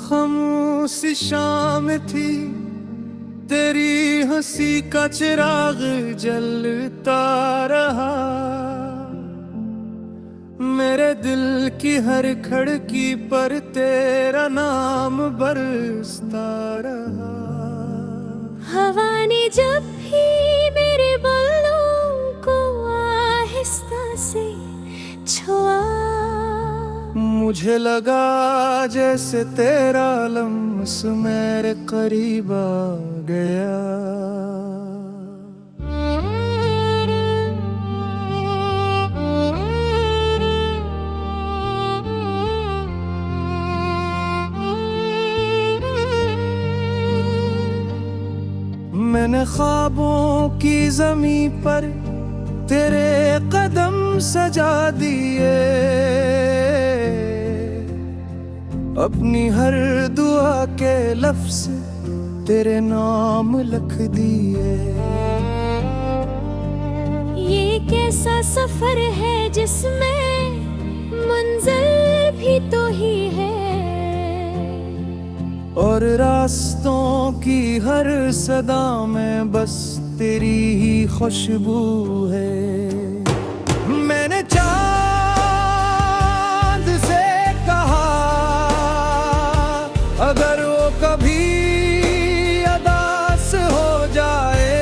खामोशी शाम थी, तेरी हंसी का चिराग जलता रहा। मेरे दिल की हर खिड़की पर तेरा नाम बरसता रहा। हवा ने जब भी मेरे बालों को आहिस्ता से छुआ, मुझे लगा जैसे तेरा लम्स मेरे करीब आ गया। मैंने ख्वाबों की ज़मीं पर तेरे कदम सजा दिए, अपनी हर दुआ के लफ्ज़ तेरे नाम लिख दिए। ये कैसा सफर है जिसमें मंजिल भी तो ही है, और रास्तों की हर सदा में बस तेरी ही खुशबू है। मैंने चांद से कहा अगर वो कभी अदास हो जाए,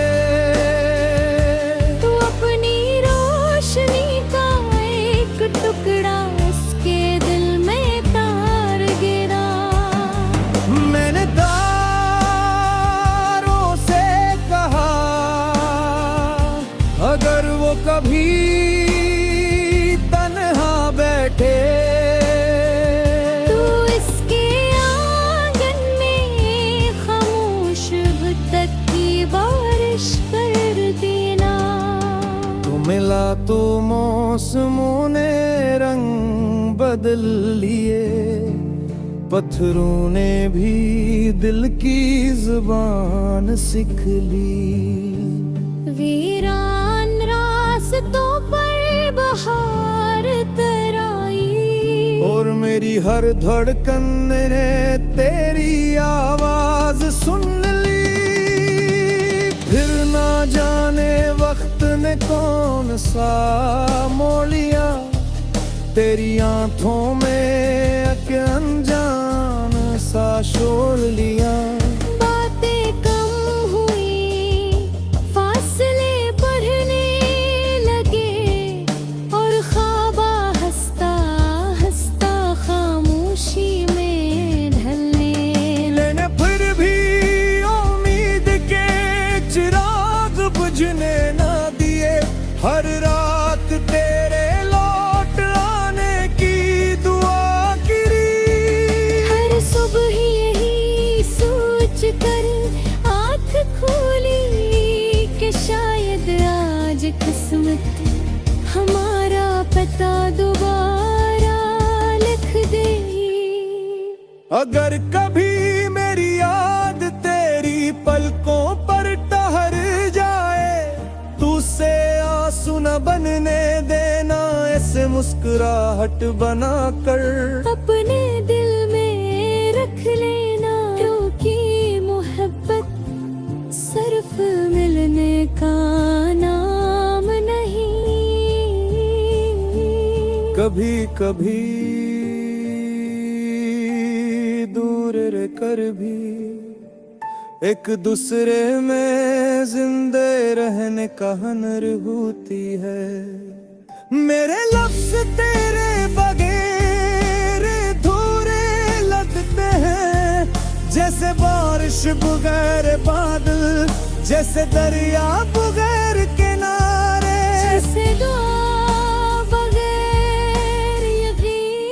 तो अपनी रोशनी का एक टुकड़ा उसके दिल में तार गिरा। मैंने तारों से कहा अगर वो कभी तन्हा बैठे, तो इसके आंगन में खामोश तक की बारिश कर देना। तू मिला तो मौसमों ने रंग बदल लिए, पत्थरों ने भी दिल की जुबान सीख ली। वीरान रास्तों पर बहार तराई, और मेरी हर धड़कन ने तेरी आवाज सुन ली। फिर ना जाने वक्त ने कौन सा मोड़ लिया, तेरी आंखों में एक अनजान सा शोर लिया। बातें कम हुई, फासले बढ़ने लगे, और ख्वाबा हंसता हंसता खामोशी में ढलने। लेने फिर भी उम्मीद के चिराग बुझने ना दिए, हर रात तेरे लौट आने की दुआ गिरी। हर सुबह यही सोच कर आँख खोली कि शायद आज किस्मत हमारा पता दोबारा लिख दे। अगर कभी मेरी याद तेरी पलकों पर ठहर जाए, तू से आंसू न बनने देना, ऐसे मुस्कुराहट बना कर अपने दिल में रख लेना, क्योंकि मोहब्बत सिर्फ मिलने का नाम नहीं। कभी कभी दूर रह कर भी एक दूसरे में जिंदे रहने का हुनर होती है। मेरे लफ्ज तेरे बगैर अधूरे लगते हैं, जैसे बारिश बगैर बादल, जैसे दरिया बगैर किनारे, जैसे दुआ बगैर यकीन।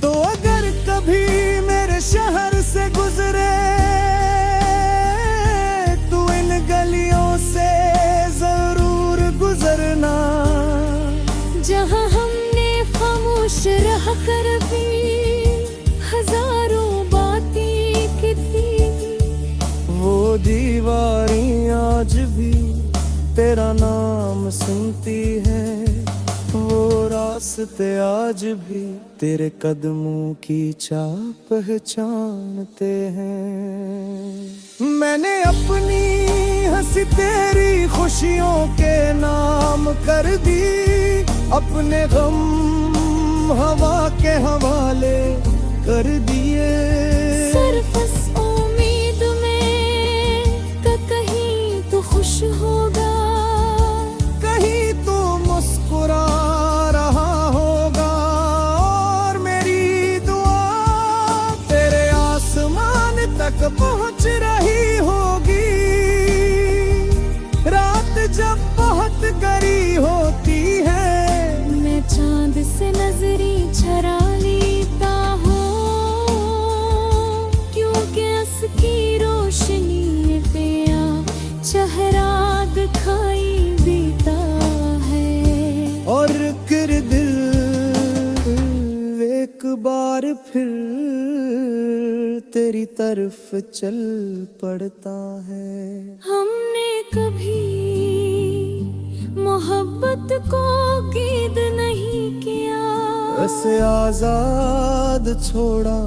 तो अगर कभी मेरे शहर से गुजरे, तू इन गलियों से जरूर गुजरना, जहाँ हमने खामोश रह कर भी हजारों बातें की थी। वो दीवारें आज भी तेरा नाम सुनती है, वो रास्ते रास्ते आज भी तेरे कदमों की चाल पहचानते हैं। मैंने अपनी हंसी तेरी खुशियों के नाम कर दी, अपने गम हवा के हवाले कर दिए। सिर्फ इस उम्मीद में कि कहीं तो खुश होगा, कहीं तो मुस्कुरा रहा होगा, और मेरी दुआ तेरे आसमान तक पहुंच रही होगी। रात जब बहुत गहरी होती है, मैं चांद से नजरी चरा लेता हूँ, क्योंकि उसकी रोशनी पे चेहरा दिखाई देता है। और फिर दिल एक बार फिर तेरी तरफ चल पड़ता है। हमने कभी मोहब्बत को कैद नहीं किया, ऐसे आजाद छोड़ा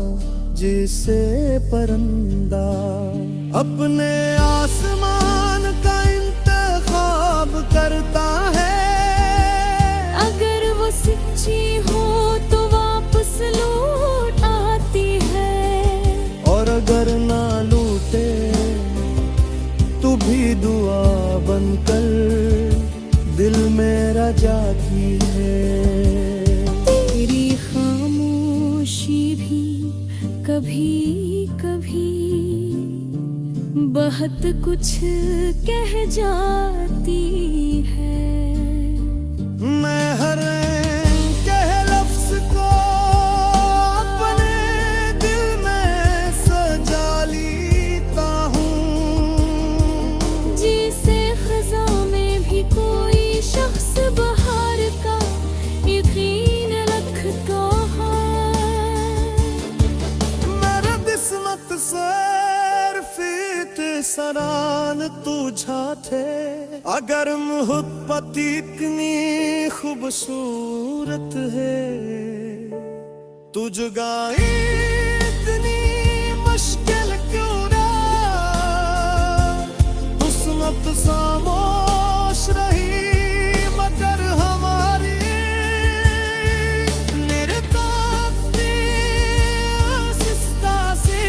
जिसे परिंदा अपने आसमान का इंतखाब करता है। अगर वो सच्ची हो तो वापस लौट आती है, और अगर ना लूटे तू भी दुआ बनकर दिल मेरा जाती है। तेरी खामोशी भी कभी कभी बहुत कुछ कह जाती है। मैं हर कहे लफ्ज को अपने दिल में सजा लेता हूँ, जिसे खज़ां में भी कोई शख्स बहार का यकीन रखता है। मेरा किस्मत सरान तुझा थे, अगर मोहब्बत इतनी खूबसूरत है, तुझ गाई इतनी मुश्किल क्यों ना, किस्मत खामोश रही मगर हमारी। मेरे ताकती सिस्ता से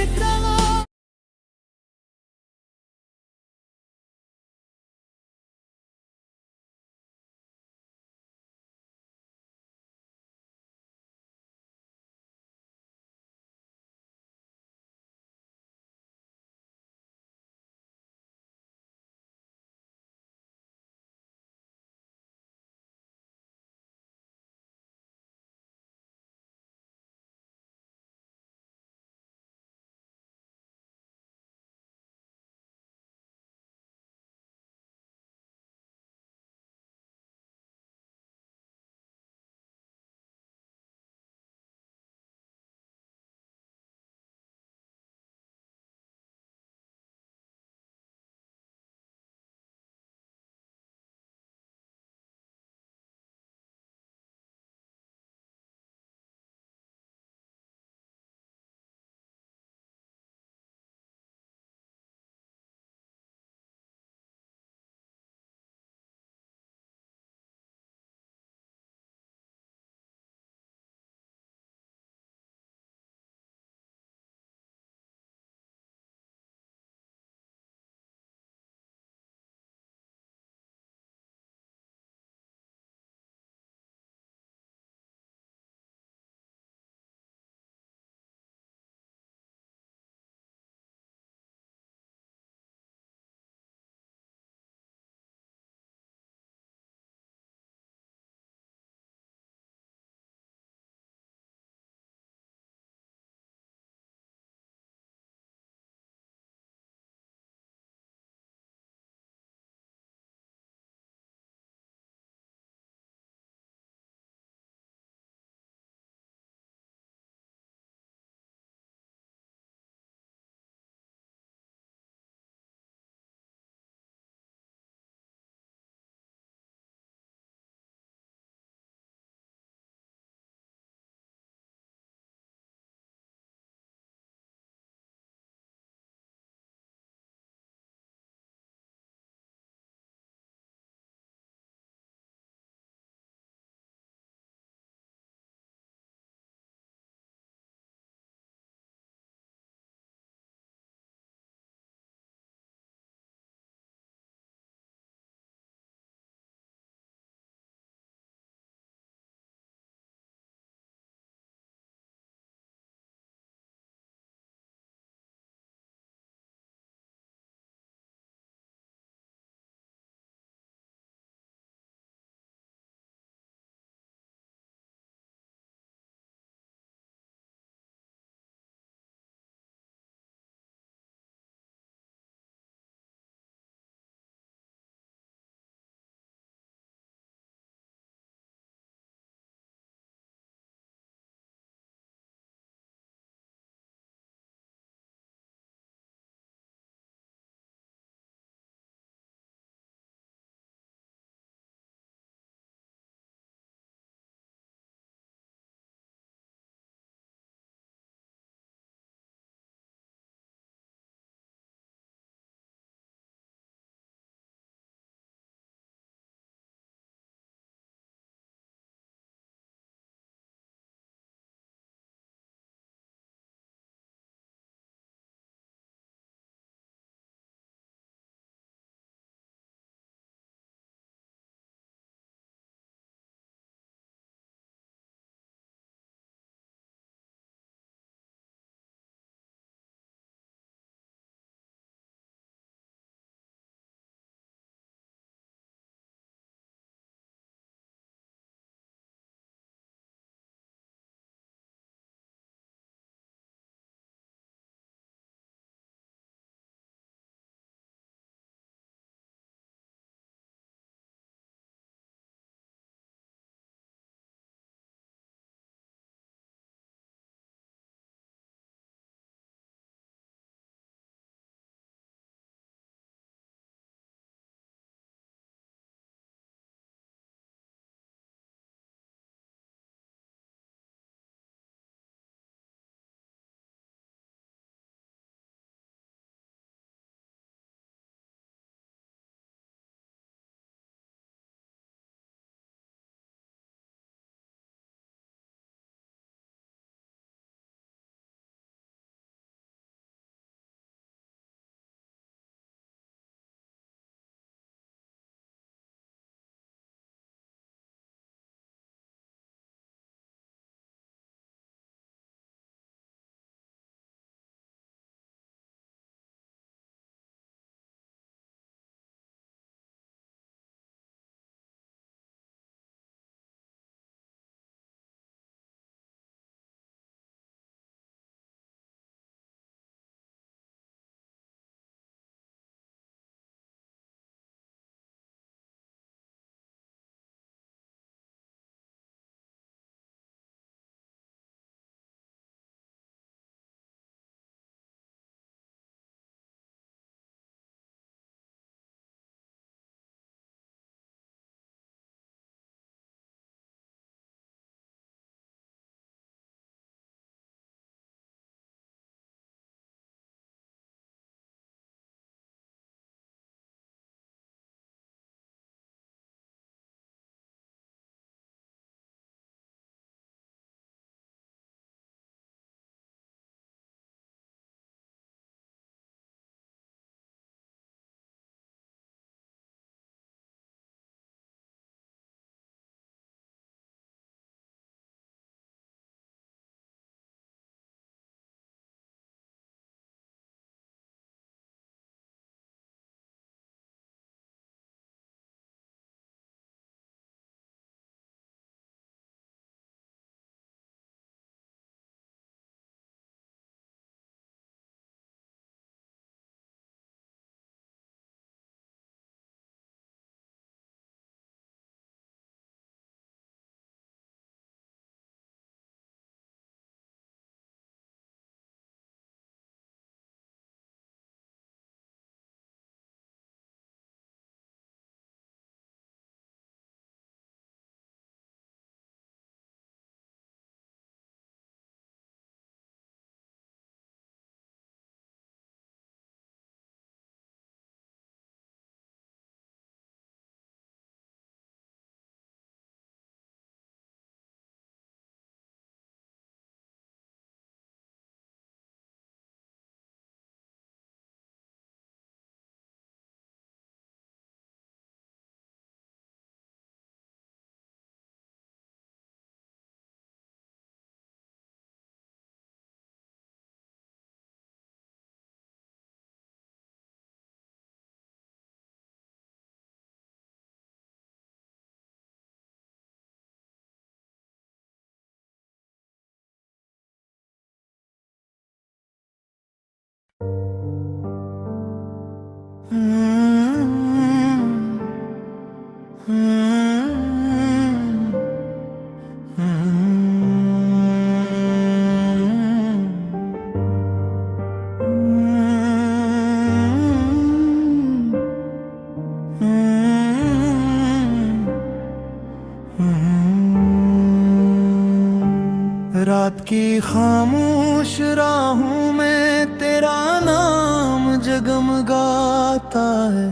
खामोश राहों में तेरा नाम जगमगाता है,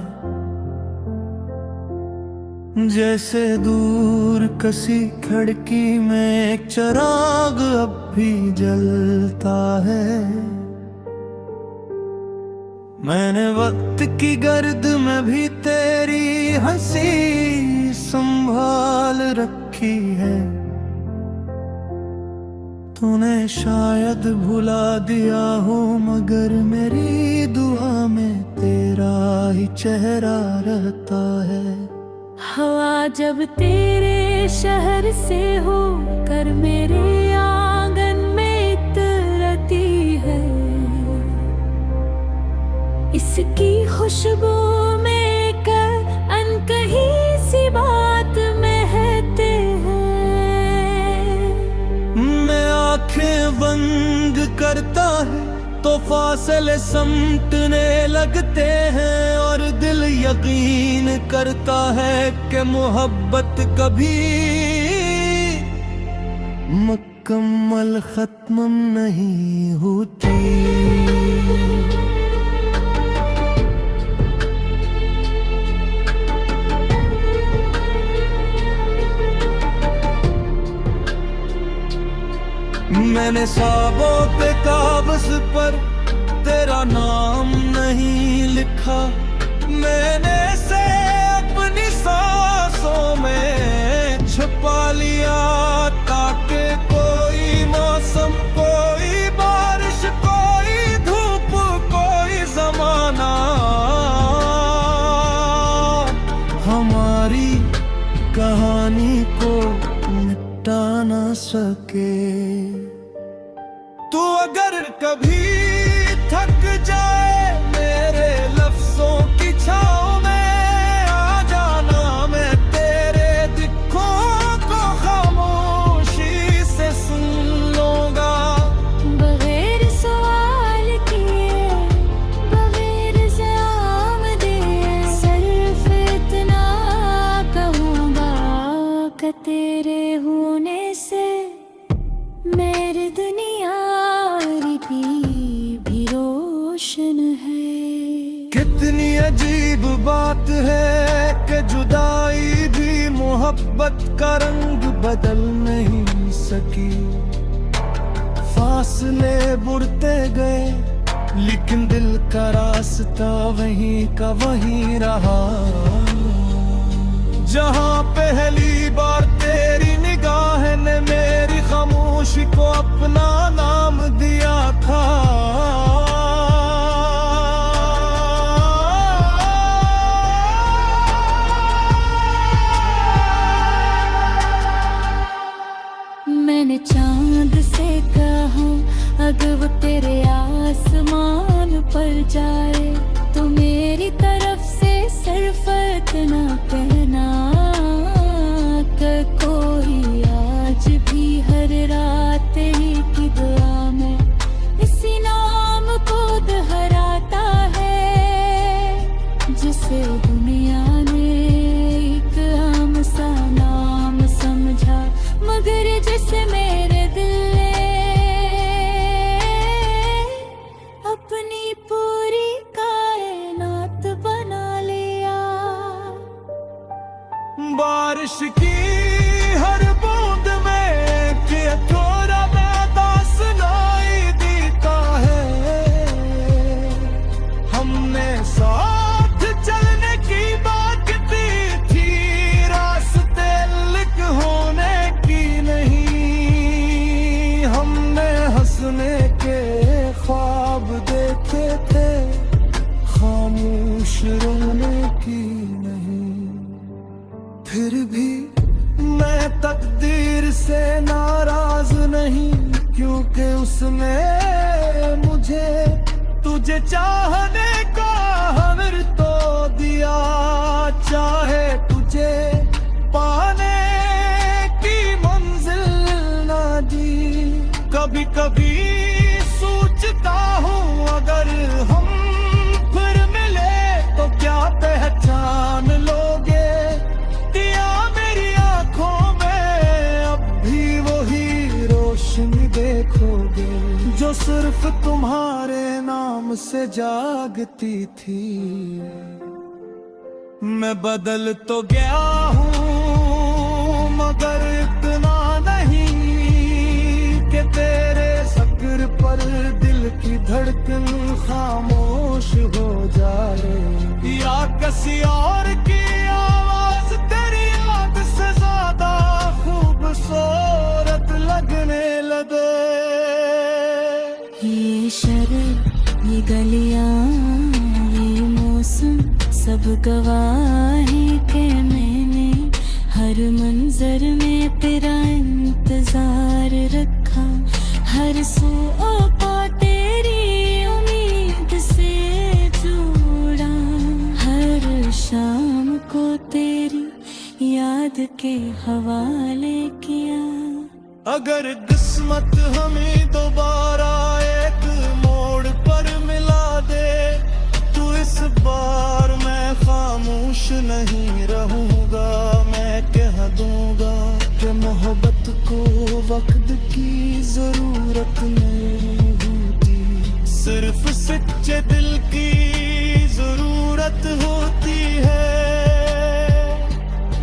जैसे दूर कसी खिड़की में एक चिराग अब भी जलता है। मैंने वक्त की गर्द में भी तेरी हंसी संभाल रखी है, तूने शायद भुला दिया हो मगर मेरी दुआ में तेरा ही चेहरा रहता है। हवा जब तेरे शहर से हो कर मेरे आंगन में उतरती है, इसकी खुशबू में कर अनकही सी बात महकते हैं। मैं आंखें बंद करता है तो फासले समटने लगते हैं, और दिल यकीन करता है कि मोहब्बत कभी मुकम्मल खत्म नहीं होती। मैंने ख्वाबों पे कागज पर तेरा नाम नहीं लिखा, मैंने से अपनी सांसों में छुपा लिया, ताकि कोई मौसम, कोई बारिश, कोई धूप, कोई जमाना हमारी कहानी को मिटा ना सके। तू अगर कभी थक जाए मेरे लफ्जों की छाँव में आ जाना, मैं तेरे दिखों को खामोशी से सुन लूंगा। बगैर सवाल किए, बगैर जवाब दिए, सिर्फ इतना कहूँगा कि तेरे होने से मेरी दुनिया भी रोशन है। कितनी अजीब बात है कि जुदाई भी मोहब्बत का रंग बदल नहीं सकी। फासले बुढ़ते गए लेकिन दिल का रास्ता वहीं का वहीं रहा। जहाँ पहली बार तेरी निगाह ने मेरी खामोशी को अपना नाम दिया था, मैंने चांद से कहा अगर वो तेरे आसमान पर जाए तो मेरी तरफ से सिर्फ इतना कहना कि कोई आज भी हर रात ही की दुआ में इसी नाम को दोहराता है, जिसे दुनिया ने एक आम सा नाम समझा, मगर जिसे मेरे दिल ने अपनी पूरी कायनात बना लिया। बारिश की हर बूंद में कि थोड़ा मैदा सुनाई देता है। हमने साथ चलने की बात की थी, रास्ते अलग होने की नहीं। हमने हंसने के ख्वाब देखे थे, खामोश रोने की नहीं। फिर भी मैं तकदीर से नाराज नहीं, क्योंकि उसने मुझे तुझे चाहने का हमें तो दिया। चाहे तुझे पाने की मंजिल ना दी, कभी कभी सोचता हूँ अगर हम फिर मिले तो क्या पहचान लोगे। दिया मेरी आंखों में अब भी वही रोशनी देखो। सिर्फ तुम्हारे नाम से जागती थी। मैं बदल तो गया हूँ मगर इतना नहीं कि तेरे जिक्र पर दिल की धड़कन खामोश हो जाए, या किसी और की आवाज तेरी याद से ज्यादा खूबसूरत लगने लगे। ये शहर, ये गलियां, ये मौसम सब गवाह है कि मैंने हर मंजर में तेरा इंतजार रखा। हर सू पा तेरी उम्मीद से जोड़ा, हर शाम को तेरी याद के हवाले किया। अगर किस्मत हमें दोबारा एक मोड़ पर मिला दे तो इस बार मैं खामोश नहीं रहूंगा। मैं कह दूंगा कि मोहब्बत को वक्त की जरूरत नहीं होती, सिर्फ सच्चे दिल की जरूरत होती है।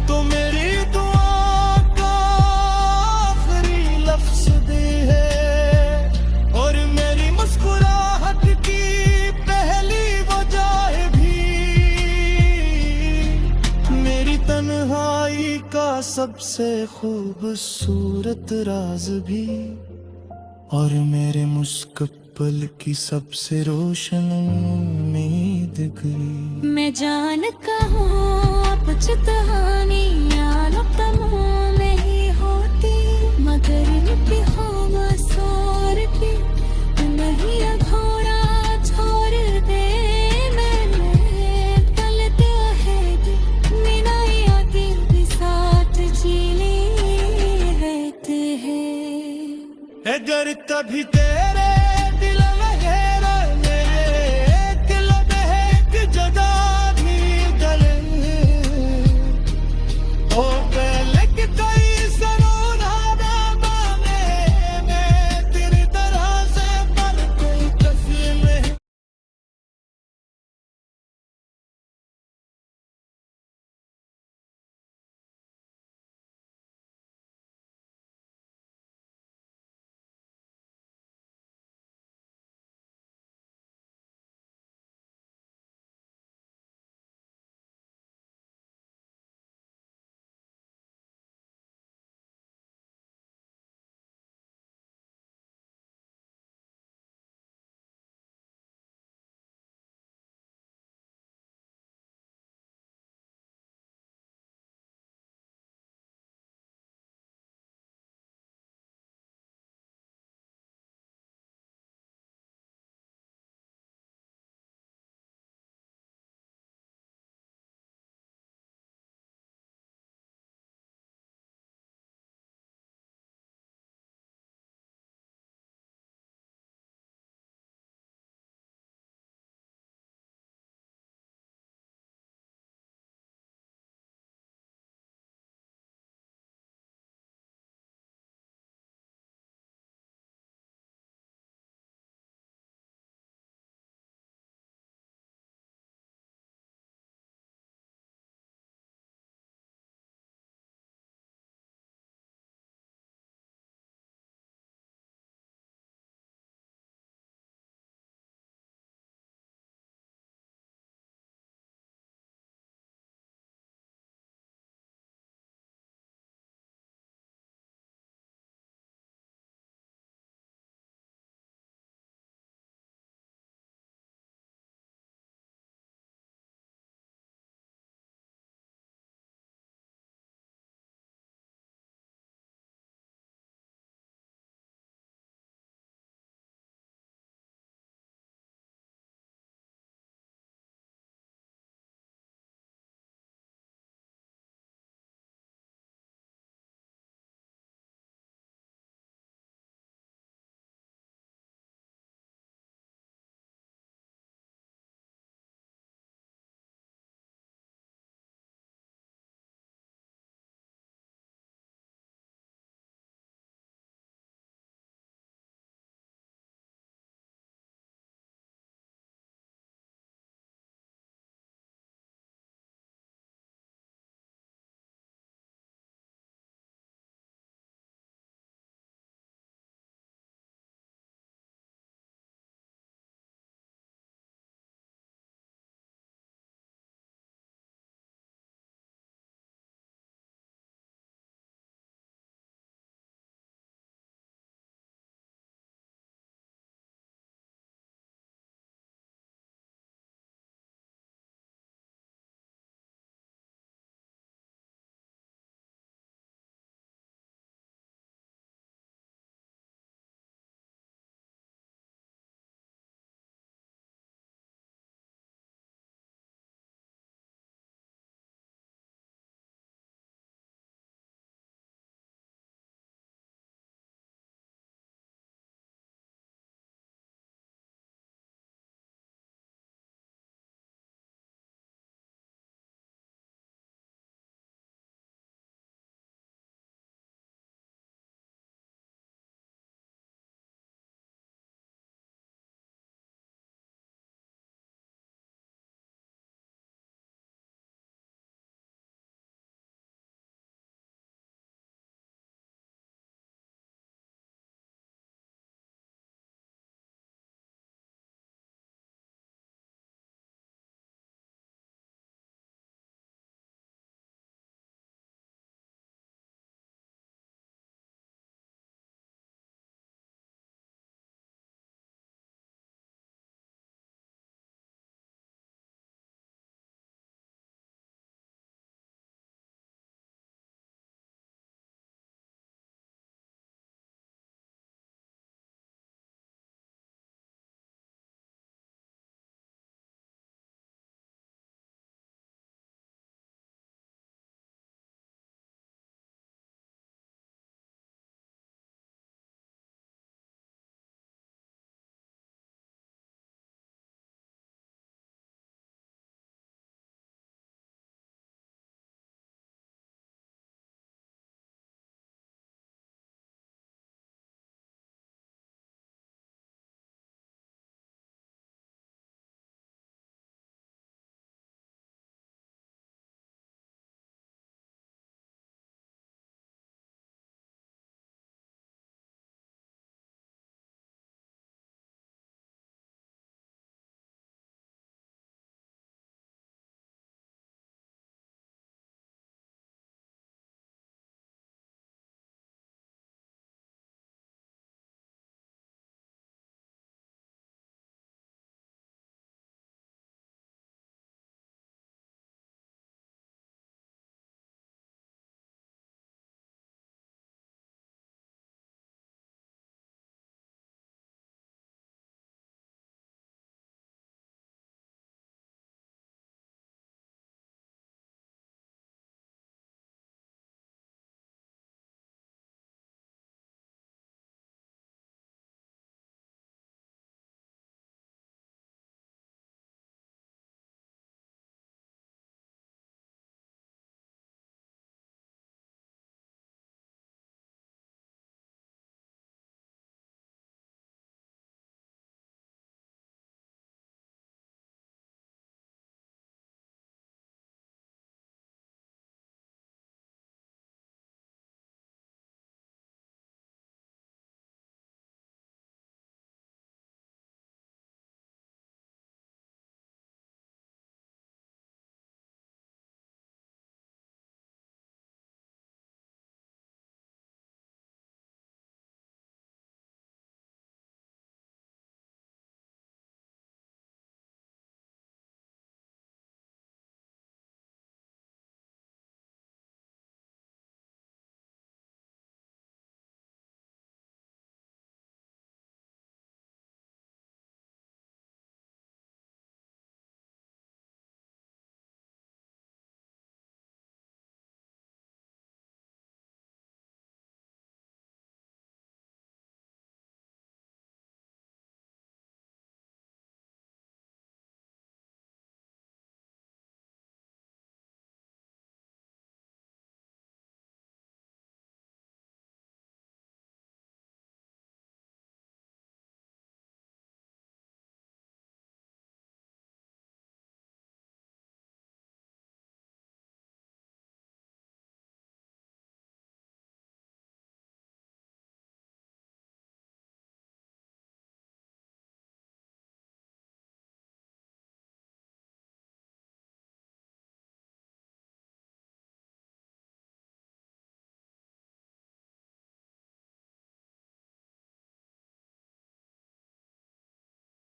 तो मेरी दुआ का आखिरी लफ्ज दे है और मेरी मुस्कुराहट की पहली वजह भी, मेरी तन्हाई का सबसे खूबसूरत राज भी, और मेरे मुस्तकबिल की सबसे रोशन उम्मीद भी। मैं जान कहूँ कुछ कहानियाँ लुप्तों में ही होती, मगर लिपि हो मसूर की नहीं अधूरा छोड़ दे। मैंने गलत है मिनाई आती भी साथ जीने रहते हैं। अगर कभी तेरे